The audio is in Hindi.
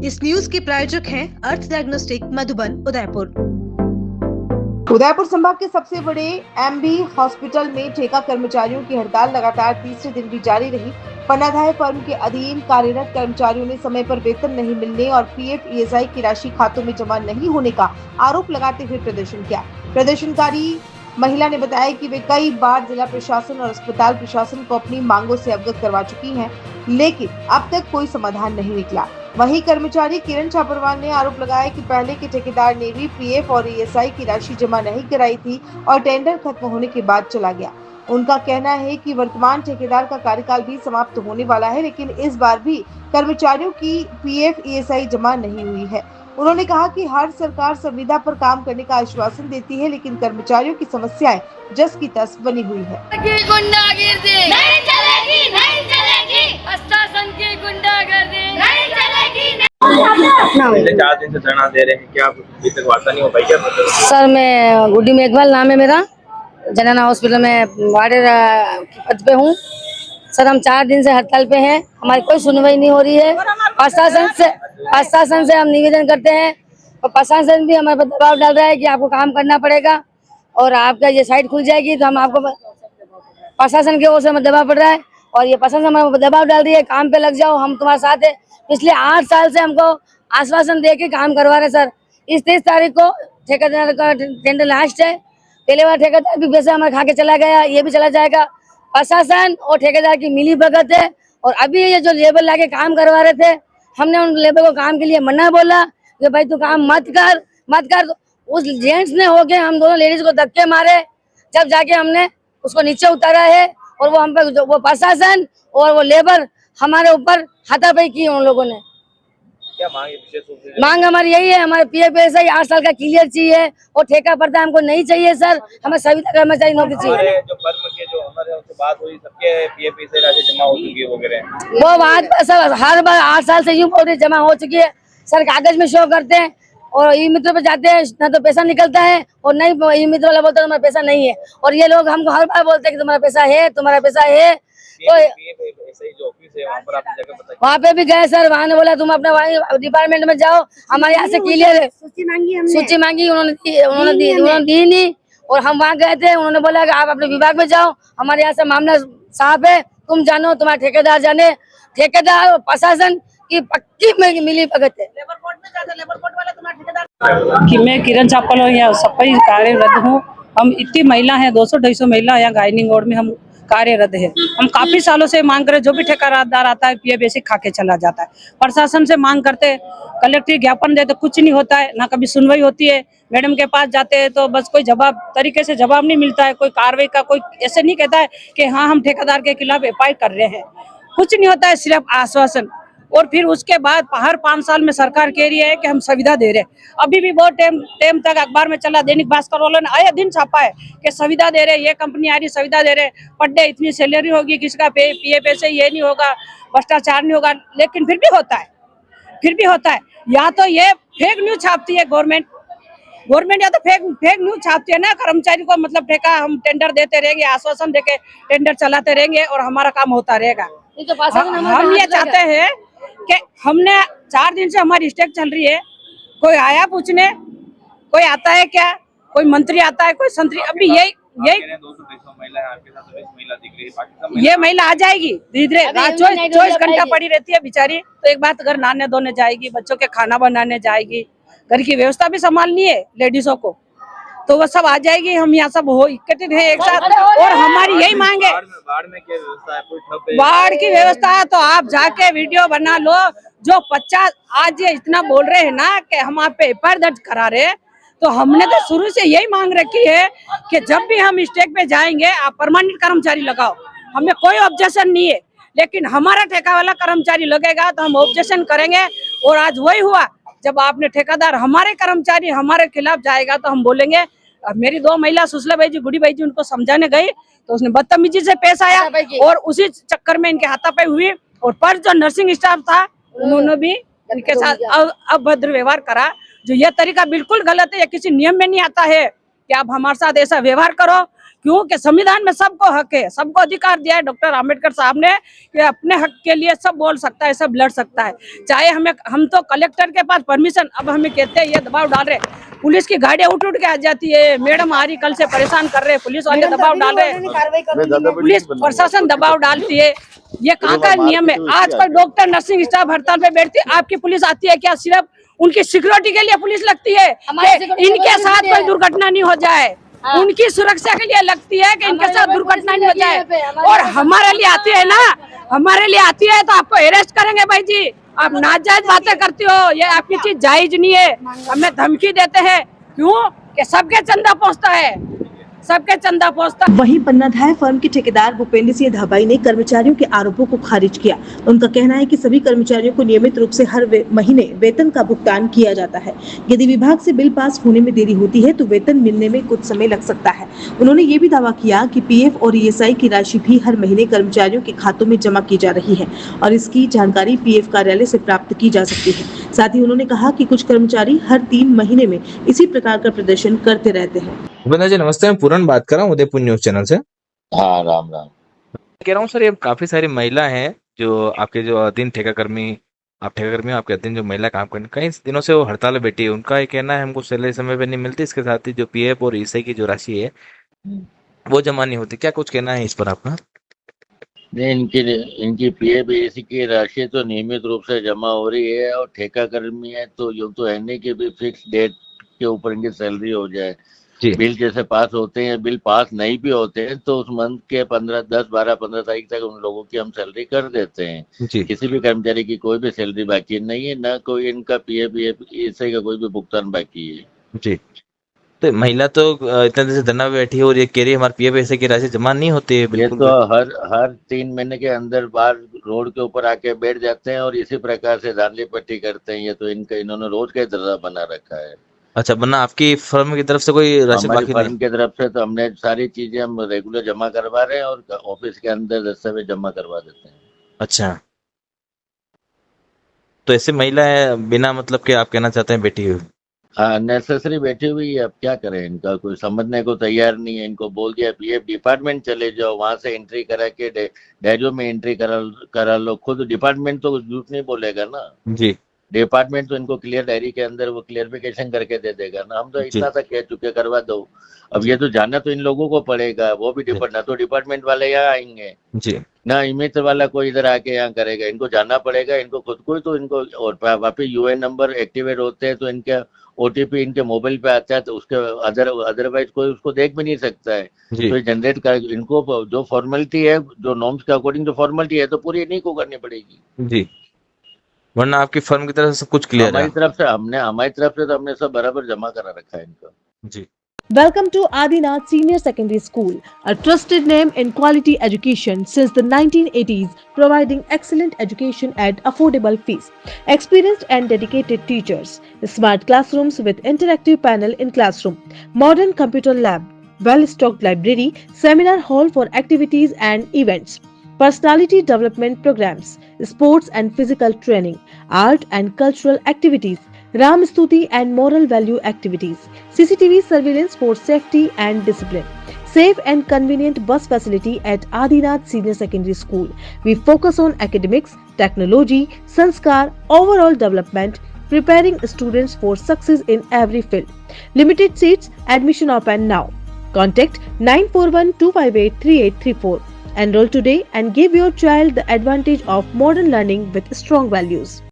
इस न्यूज के प्रायोजक हैं अर्थ डायग्नोस्टिक मधुबन उदयपुर। उदयपुर संभाग के सबसे बड़े एमबी हॉस्पिटल में ठेका कर्मचारियों की हड़ताल लगातार तीसरे दिन भी जारी रही। पन्नाधाय फर्म के अधीन कार्यरत कर्मचारियों ने समय पर वेतन नहीं मिलने और पीएफ ईएसआई की राशि खातों में जमा नहीं होने का आरोप लगाते हुए प्रदर्शन किया। प्रदर्शनकारी महिला ने बताया कि वे कई बार जिला प्रशासन और अस्पताल प्रशासन को अपनी मांगों से अवगत करवा चुकी हैं, लेकिन अब तक कोई समाधान नहीं निकला। वहीं कर्मचारी किरण छापरवाल ने आरोप लगाया कि पहले के ठेकेदार ने भी पीएफ और ईएसआई की राशि जमा नहीं कराई थी और टेंडर खत्म होने के बाद चला गया। उनका कहना है कि वर्तमान ठेकेदार का कार्यकाल भी समाप्त होने वाला है, लेकिन इस बार भी कर्मचारियों की पीएफ ईएसआई जमा नहीं हुई है। उन्होंने कहा कि हर सरकार संविदा पर काम करने का आश्वासन देती है, लेकिन कर्मचारियों की समस्याएं जस की तस बनी हुई है। गुंडागिर्दी नहीं चलेगी, नहीं चलेगी। प्रशासन की गुंडागिर्दी नहीं चलेगी। पिछले 4 दिन से धरना दे रहे हैं, क्या अभी तक वार्ता नहीं हो पाई क्या? सर मैं गुड्डी मेघवाल नाम है मेरा, जनना हॉस्पिटल में वार्डर के पद पे हूँ। सर हम 4 दिन से हड़ताल पे हैं, हमारी कोई सुनवाई नहीं हो रही है। प्रशासन से हम निवेदन करते हैं और प्रशासन भी हमारे पर दबाव डाल रहा है कि आपको काम करना पड़ेगा और आपका ये साइट खुल जाएगी तो हम आपको, प्रशासन की ओर से हमें दबाव पड़ रहा है और ये प्रशासन हमारे पर दबाव डाल रही है, काम पे लग जाओ, हम तुम्हारे साथ है। पिछले 8 साल से हमको आश्वासन दे के काम करवा रहे सर। इस 30 तारीख को ठेकेदार का टेंडर लास्ट है। पहले बार ठेकेदार भी पैसा हमारे खा के चला गया, ये भी चला जाएगा। प्रशासन और ठेकेदार की मिली भगत है और अभी ये जो लेबर लाके काम करवा रहे थे, हमने उन लेबर को काम के लिए मना बोला कि भाई तू काम मत कर। तो उस जेंट्स ने होके हम दोनों लेडीज को धक्के मारे, जब जाके हमने उसको नीचे उतारा है और वो हम पे वो प्रशासन और वो लेबर हमारे ऊपर हाथापाई की उन लोगों ने। क्या मांग है विशेष रूप से? मांग हमारी यही है, हमारे पीएफ ईएसआई 8 साल का क्लियर चाहिए और ठेका पड़ता हमको नहीं चाहिए सर। हमें संविदा कर्मचारी नौकरी चाहिए। जो फर्म के जो ओनर है उनसे बात हुई, सबके पीएफ ईएसआई राशि जमा हो चुकी है वगैरह? वो बात सर हर बार 8 साल से यूं बोल जमा हो चुकी है सर, कागज में शो करते हैं और ई मित्र पे जाते हैं ना तो पैसा निकलता है और नहीं ई मित्र वाला बोलता है तुम्हारा पैसा नहीं है। और ये लोग हमको हर बार बोलते हैं कि तुम्हारा पैसा है, तुम्हारा पैसा है। तो जो ऑफिस है वहाँ पर आपने जगह बताई? वहाँ पे भी गए सर, वहाँ ने बोला तुम अपने वहाँ डिपार्टमेंट में जाओ, हमारे यहाँ से क्लियर है। सूची मांगी उन्होंने दी नहीं और हम वहाँ गए थे, उन्होंने बोला कि आप अपने विभाग में जाओ, हमारे यहाँ से मामला साफ है, तुम जानो, तुम्हारा ठेकेदार जाने। ठेकेदार और प्रशासन की पक्की मिली भगत है। कि मैं किरण छापल हूँ, यहाँ सफाई कार्यरत हूँ। हम इतनी महिला हैं, 200-250 महिला यहाँ गायनिंग वार्ड में हम कार्यरत है। हम काफी सालों से मांग कर, जो भी ठेकेदार आता है पीएफ बेसिक खा के चला जाता है। प्रशासन से मांग करते, कलेक्टर ज्ञापन देते, कुछ नहीं होता है, ना कभी सुनवाई होती है। मैडम के पास जाते हैं तो बस कोई तरीके से जवाब नहीं मिलता है, कोई कार्रवाई का कोई ऐसे नहीं कहता है कि हाँ हम ठेकेदार के खिलाफ एफआईआर कर रहे हैं। कुछ नहीं होता है, सिर्फ आश्वासन। और फिर उसके बाद हर 5 साल में सरकार कह रही है कि हम सुविधा दे रहे हैं। अभी भी बहुत टाइम तक अखबार में चला, दैनिक भास्कर वालों ने आए दिन छापा है कि सुविधा दे रहे, ये कंपनी आ रही सुविधा दे रहे, पर डे इतनी सैलरी होगी, किसका पीएफ ऐसे ये नहीं होगा, भ्रष्टाचार नहीं होगा। लेकिन फिर भी होता है। या तो ये फेक न्यूज छापती है गवर्नमेंट या तो फेक न्यूज छापती है ना। कर्मचारी को मतलब ठेका हम टेंडर देते रहेंगे, आश्वासन देके टेंडर चलाते रहेंगे और हमारा काम होता रहेगा। हम ये चाहते हैं कि हमने 4 दिन से हमारी स्ट्राइक चल रही है, कोई आया पूछने, कोई आता है क्या, कोई मंत्री आता है, कोई संतरी। अभी यही 200-250 महिला है आपके साथ, 20 महिला दिख रही है। ये महिला आ जाएगी धीरे धीरे, 24 घंटा पड़ी रहती है बेचारी। तो एक बात, घर नहाने धोने जाएगी, बच्चों के खाना बनाने जाएगी, घर की व्यवस्था भी संभालनी है लेडीजों को, तो वो सब आ जाएगी। हम यहाँ सब हो इकट्ठे हैं एक साथ और हमारी यही मांग है। बाढ़ में क्या व्यवस्था है? कोई ठप है? बाढ़ की व्यवस्था है तो आप जाके वीडियो बना लो। जो 50 आज ये इतना बोल रहे हैं ना कि हम आप पे एफआईआर दर्ज करा रहे हैं, तो हमने तो शुरू से यही मांग रखी है कि जब भी हम स्टेज पे जाएंगे आप परमानेंट कर्मचारी लगाओ, हमें कोई ऑब्जेक्शन नहीं है। लेकिन हमारा ठेका वाला कर्मचारी लगेगा तो हम ऑब्जेक्शन करेंगे। और आज वही हुआ, जब आपने ठेकेदार हमारे कर्मचारी हमारे खिलाफ जाएगा तो हम बोलेंगे। मेरी 2 महिला सुशीला भाई जी, गुड़ी भाई जी, उनको समझाने गई तो उसने बदतमीजी से पेश आया और उसी चक्कर में इनके हाथापाई हुई। और पर जो नर्सिंग स्टाफ था उन्होंने भी इनके साथ अभद्र व्यवहार करा। जो यह तरीका बिल्कुल गलत है, यह किसी नियम में नहीं आता है कि आप हमारे साथ ऐसा व्यवहार करो। क्योंकि संविधान में सबको हक है, सबको अधिकार दिया है डॉक्टर आम्बेडकर साहब ने कि अपने हक के लिए सब बोल सकता है, सब लड़ सकता है। चाहे हम तो कलेक्टर के पास परमिशन, अब हमें कहते हैं ये दबाव डाल रहे, पुलिस की गाड़ियां उठ के आ जाती है, मैडम आ रही कल से परेशान कर रहे, पुलिस वाले दबाव डाल रहे, पुलिस प्रशासन दबाव डालती है। ये कहाँ का नियम है? आज कोई डॉक्टर नर्सिंग स्टाफ हड़ताल पे बैठती है, आपकी पुलिस आती है क्या? सिर्फ उनकी सिक्योरिटी के लिए पुलिस लगती है कि इनके साथ कोई दुर्घटना नहीं हो जाए, उनकी सुरक्षा के लिए लगती है कि इनके साथ दुर्घटना नहीं हो जाए। और हमारे लिए आती है ना, हमारे लिए आती है तो आपको अरेस्ट करेंगे भाई जी। आप नाजायज बातें करती हो, ये आपकी चीज जायज नहीं है। हमें धमकी देते हैं, क्यों? कि सबके चंदा पहुंचता है, सबके चंदा पहुंचता। वहीं पन्नाधाय फर्म के ठेकेदार भूपेंद्र सिंह धाबाई ने कर्मचारियों के आरोपों को खारिज किया। उनका कहना है कि सभी कर्मचारियों को नियमित रूप से हर महीने वेतन का भुगतान किया जाता है। यदि विभाग से बिल पास होने में देरी होती है तो वेतन मिलने में कुछ समय लग सकता है। उन्होंने ये भी दावा किया कि पीएफ और ईएसआई की राशि भी हर महीने कर्मचारियों के खातों में जमा की जा रही है और इसकी जानकारी पीएफ कार्यालय से प्राप्त की जा सकती है। साथ ही उन्होंने कहा कि कुछ कर्मचारी हर 3 महीने में इसी प्रकार का प्रदर्शन करते रहते हैं। भूपेंद्र जी नमस्ते, मैं पूरन बात कर रहा हूँ उदयपुर न्यूज चैनल से। हाँ, राम राम। कह रहा हूँ सर, ये काफी सारी महिला हैं जो आपके जो अधीन ठेकाकर्मी, आप ठेकाकर्मी आपके अधीन जो महिला काम करने कई दिनों से वो हड़ताल में बैठी है। उनका ये कहना है हमको सैलरी समय पे नहीं मिलती, इसके साथ ही जो पीएफ और ईएसआई की जो राशि है वो जमा नहीं होती। क्या कुछ कहना है इस पर आपका? नहीं, इनकी पीएफ ईएसआई की राशि तो नियमित रूप से जमा हो रही है और ठेकाकर्मी है तो योग तो है नहीं कि भी फिक्स डेट के ऊपर इनकी सैलरी हो जाए। बिल जैसे पास होते हैं, बिल पास नहीं भी होते हैं तो उस मंथ के 15 तारीख तक उन लोगों की हम सैलरी कर देते हैं। किसी भी कर्मचारी की कोई भी सैलरी बाकी नहीं है, ना कोई इनका पीएफ ईएसआई का कोई भी भुगतान बाकी है। जी, तो महिला तो इतने दिन से धरना बैठी है और ये कह रही है हमारे पीएफ ईएसआई की राशि जमा नहीं होती है। ये तो हर 3 महीने के अंदर बाहर रोड के ऊपर आके बैठ जाते हैं और इसी प्रकार से धांधली पट्टी करते हैं। ये तो इन्होंने रोज का धरना बना रखा है। अच्छा, बना आपकी फर्म की तरफ से कोई राशि बाकी फर्म की तरफ से तो हमने सारी चीजें हम रेगुलर जमा करवा रहे हैं और ऑफिस के अंदर दस्तावेज जमा करवा देते हैं। अच्छा, तो ऐसी महिलाएं बिना मतलब के आप कहना चाहते हैं बैठी हुई? हाँ, नेसेसरी बैठी हुई है। अब क्या करें, इनका कोई समझने को तैयार नहीं है। इनको बोल दिया पीएफ डिपार्टमेंट चले जाओ, वहां से एंट्री करा के डायरियों में एंट्री करा लो। खुद डिपार्टमेंट तो झूठ नहीं बोलेगा ना जी। डिपार्टमेंट तो इनको क्लियर डायरी के अंदर वो क्लियरिफिकेशन करके दे देगा ना। हम तो इतना तक कह चुके, करवा दो। अब ये तो जाना तो इन लोगों को पड़ेगा, वो भी ना तो डिपार्टमेंट वाले यहाँ आएंगे जी, ना इमेज वाला कोई इधर आके यहाँ करेगा। इनको जाना पड़ेगा, इनको खुद को ही तो इनको और वापिस यूएन नंबर एक्टिवेट होते हैं तो इनके ओटीपी इनके मोबाइल पे आता है तो उसके अदरवाइज कोई उसको देख भी नहीं सकता है। तो जनरेट कर इनको जो फॉर्मेलिटी है, जो नॉर्म्स के अकॉर्डिंग जो फॉर्मेलिटी है तो पूरी इन्हीं को करनी पड़ेगी जी, वरना आपकी फर्म की तरफ से सब कुछ क्लियर है। हमारी तरफ से तो हमने सब बराबर जमा करा रखा है इनका जी। Welcome to Adinath Senior Secondary School, a trusted name in quality education since the 1980s, providing excellent education at affordable fees. Experienced and dedicated teachers, smart classrooms with interactive panel in classroom, modern computer lab, well-stocked library, seminar hall for activities and events, personality development programs, sports and physical training, art and cultural activities, Ram Stuti and moral value activities, CCTV surveillance for safety and discipline, safe and convenient bus facility at Adinath Senior Secondary School. We focus on academics, technology, sanskar, overall development, preparing students for success in every field. Limited seats, admission open now. Contact 9412583834. Enroll today and give your child the advantage of modern learning with strong values.